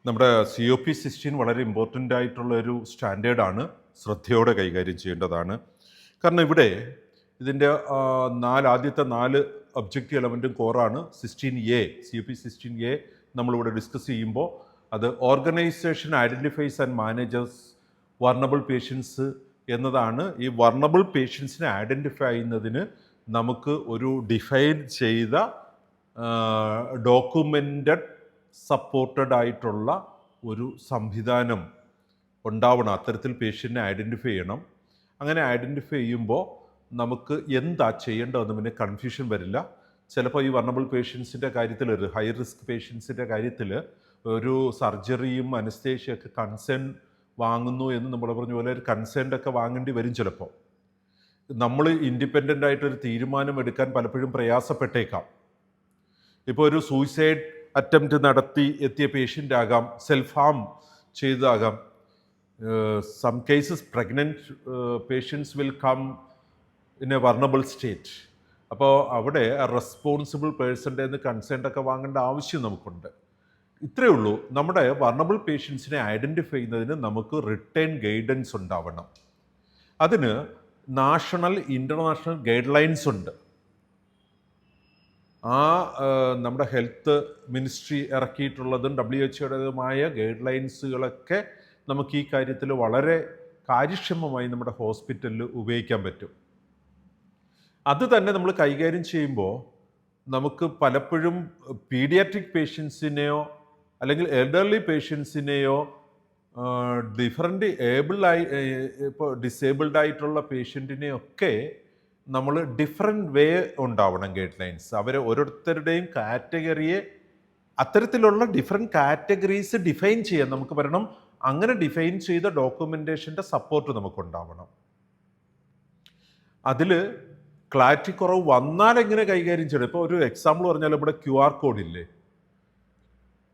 നമ്മുടെ COP16 വളരെ important ആയിട്ടുള്ള ഒരു സ്റ്റാൻഡേർഡാണ്, ശ്രദ്ധയോടെ കൈകാര്യം ചെയ്യേണ്ടതാണ്. കാരണം ഇവിടെ ഇതിൻ്റെ ആദ്യത്തെ 4 ഒബ്ജക്റ്റീവ് എലമെൻറ്റും കോറാണ്. 16A COP16A നമ്മളിവിടെ ഡിസ്കസ് ചെയ്യുമ്പോൾ അത് organisation identifies and manages vulnerable patients എന്നതാണ്. ഈ വർണബിൾ പേഷ്യൻസിനെ ഐഡൻറ്റിഫൈ ചെയ്യുന്നതിന് നമുക്ക് ഒരു ഡിഫൈൻ ചെയ്ത ഡോക്യുമെൻറ്റഡ് സപ്പോർട്ടഡ് ആയിട്ടുള്ള ഒരു സംവിധാനം ഉണ്ടാവണം. അത്തരത്തിൽ പേഷ്യൻറ്റിനെ ഐഡൻറ്റിഫൈ ചെയ്യണം. അങ്ങനെ ഐഡൻറ്റിഫൈ ചെയ്യുമ്പോൾ നമുക്ക് എന്താ ചെയ്യേണ്ടതെന്ന് പിന്നെ കൺഫ്യൂഷൻ വരില്ല. ചിലപ്പോൾ ഈ വർണബിൾ പേഷ്യൻസിൻ്റെ കാര്യത്തിൽ, ഒരു ഹൈ റിസ്ക് പേഷ്യൻസിൻ്റെ കാര്യത്തിൽ ഒരു സർജറിയും അനസ്തേഷ്യയൊക്കെ കൺസേൺ വാങ്ങുന്നു എന്ന് നമ്മൾ പറഞ്ഞ പോലെ ഒരു കൺസേൺഡൊക്കെ വാങ്ങേണ്ടി വരും. ചിലപ്പോൾ നമ്മൾ ഇൻഡിപെൻഡൻ്റ് ആയിട്ടൊരു തീരുമാനം എടുക്കാൻ പലപ്പോഴും പ്രയാസപ്പെട്ടേക്കാം. ഇപ്പോൾ ഒരു സൂയിസൈഡ് അറ്റംപ്റ്റ് നടത്തി എത്തിയ പേഷ്യൻ്റ് ആകാം, സെൽഫ് ഹാം ചെയ്തതാകാം. Some cases pregnant patients will come in a vulnerable state. അപ്പോൾ അവിടെ റെസ്പോൺസിബിൾ പേഴ്സൻ്റെ നിന്ന് കൺസേൺഡൊക്കെ വാങ്ങേണ്ട ആവശ്യം നമുക്കുണ്ട്. ഇത്രയേ ഉള്ളൂ. നമ്മുടെ വർണബിൾ പേഷ്യൻസിനെ ഐഡൻറ്റിഫൈ ചെയ്യുന്നതിന് നമുക്ക് റിട്ടേൺ ഗൈഡൻസ് ഉണ്ടാവണം. അതിന് നാഷണൽ ഇൻ്റർനാഷണൽ ഗൈഡ് ലൈൻസ് ഉണ്ട്. നമ്മുടെ ഹെൽത്ത് മിനിസ്ട്രി ഇറക്കിയിട്ടുള്ളതും WHO-യുടേതുമായ ഗൈഡ് ലൈൻസുകളൊക്കെ നമുക്ക് ഈ കാര്യത്തിൽ വളരെ കാര്യക്ഷമമായി നമ്മുടെ ഹോസ്പിറ്റലിൽ ഉപയോഗിക്കാൻ പറ്റും. അത് തന്നെ നമ്മൾ കൈകാര്യം ചെയ്യുമ്പോൾ നമുക്ക് പലപ്പോഴും പീഡിയാട്രിക് പേഷ്യൻസിനെയോ അല്ലെങ്കിൽ എൽഡർലി പേഷ്യൻസിനെയോ ഇപ്പോൾ ഡിസേബിൾഡ് ആയിട്ടുള്ള പേഷ്യൻറ്റിനെയൊക്കെ നമ്മൾ ഡിഫറെൻറ്റ് വേ ഉണ്ടാവണം ഗൈഡ് ലൈൻസ്. അവർ ഓരോരുത്തരുടെയും കാറ്റഗറിയെ അത്തരത്തിലുള്ള ഡിഫറെൻറ്റ് കാറ്റഗറീസ് ഡിഫൈൻ ചെയ്യാൻ നമുക്ക് വരണം. അങ്ങനെ ഡിഫൈൻ ചെയ്ത ഡോക്യുമെൻറ്റേഷൻ്റെ സപ്പോർട്ട് നമുക്കുണ്ടാവണം. അതിൽ ക്ലാരിറ്റി കുറവ് വന്നാൽ എങ്ങനെ കൈകാര്യം ചെയ്യണം. ഇപ്പോൾ ഒരു എക്സാമ്പിൾ പറഞ്ഞാൽ ഇവിടെ QR കോഡ് ഇല്ലേ,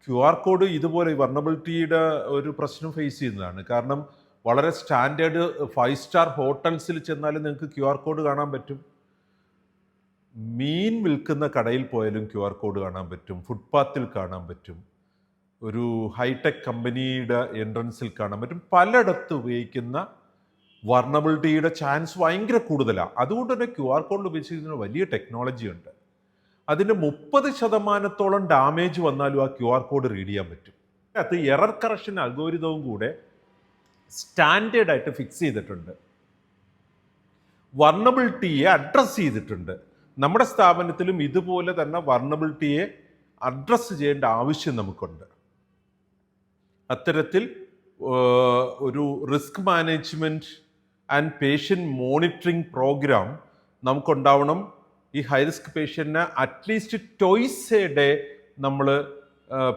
QR കോഡ് ഇതുപോലെ വർണബിലിറ്റിയുടെ ഒരു പ്രശ്നം ഫേസ് ചെയ്യുന്നതാണ്. കാരണം വളരെ സ്റ്റാൻഡേർഡ് 5 സ്റ്റാർ ഹോട്ടൽസിൽ ചെന്നാലും നിങ്ങൾക്ക് QR കോഡ് കാണാൻ പറ്റും. മീൻ വിൽക്കുന്ന കടയിൽ പോയാലും QR കോഡ് കാണാൻ പറ്റും. ഫുട്പാത്തിൽ കാണാൻ പറ്റും. ഒരു ഹൈടെക് കമ്പനിയുടെ എൻട്രൻസിൽ കാണാൻ പറ്റും. പലയിടത്ത് ഉപയോഗിക്കുന്ന വർണബിലിറ്റിയുടെ ചാൻസ് ഭയങ്കര കൂടുതലാണ്. അതുകൊണ്ട് തന്നെ QR കോഡ് ഉപയോഗിച്ചിരിക്കുന്ന വലിയ ടെക്നോളജി ഉണ്ട്. അതിന് 30% ഡാമേജ് വന്നാലും ആ QR കോഡ് റീഡ് ചെയ്യാൻ പറ്റും. അത് എറർ കറക്ഷൻ അൽഗോരിതവും കൂടെ സ്റ്റാൻഡേർഡായിട്ട് ഫിക്സ് ചെയ്തിട്ടുണ്ട്. വർണബിലിറ്റിയെ അഡ്രസ്സ് ചെയ്തിട്ടുണ്ട്. നമ്മുടെ സ്ഥാപനത്തിലും ഇതുപോലെ തന്നെ വർണബിലിറ്റിയെ അഡ്രസ്സ് ചെയ്യേണ്ട ആവശ്യം നമുക്കുണ്ട്. അത്തരത്തിൽ ഒരു risk management and patient monitoring programme നമുക്കുണ്ടാവണം. ഈ ഹൈ റിസ്ക് പേഷ്യൻറ്റിന് അറ്റ്ലീസ്റ്റ് ട്വൈസ് എ ഡേ നമ്മൾ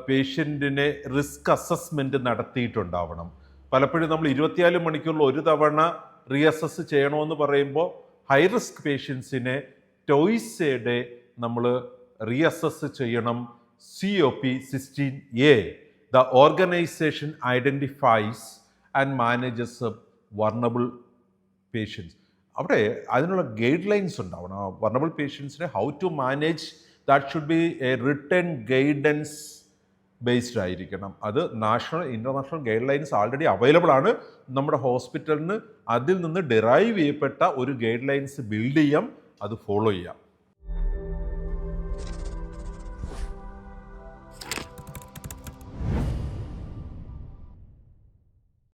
പേഷ്യൻറ്റിനെ റിസ്ക് അസസ്മെൻറ്റ് നടത്തിയിട്ടുണ്ടാവണം. പലപ്പോഴും നമ്മൾ 24 മണിക്കൂറിൽ ഒരു തവണ റീഅസസ് ചെയ്യണമെന്ന് പറയുമ്പോൾ ഹൈ റിസ്ക് പേഷ്യൻസിനെ ട്വൈസ് എ ഡേ നമ്മൾ റീഅസസ് ചെയ്യണം. COP16A the organization identifies and manages vulnerable patients. അവിടെ അതിനുള്ള ഗൈഡ് ലൈൻസ് ഉണ്ടാവണം. വർണബിൾ പേഷ്യൻസിനെ how to manage that should be a written guidance based ആയിരിക്കണം. അത് national international guidelines already available ആണ് നമ്മുടെ ഹോസ്പിറ്റലിന്. അതിൽ നിന്ന് ഡിറൈവ് ചെയ്യപ്പെട്ട ഒരു ഗൈഡ് ലൈൻസ് ബിൽഡ് ചെയ്യാം, അത് ഫോളോ ചെയ്യാം.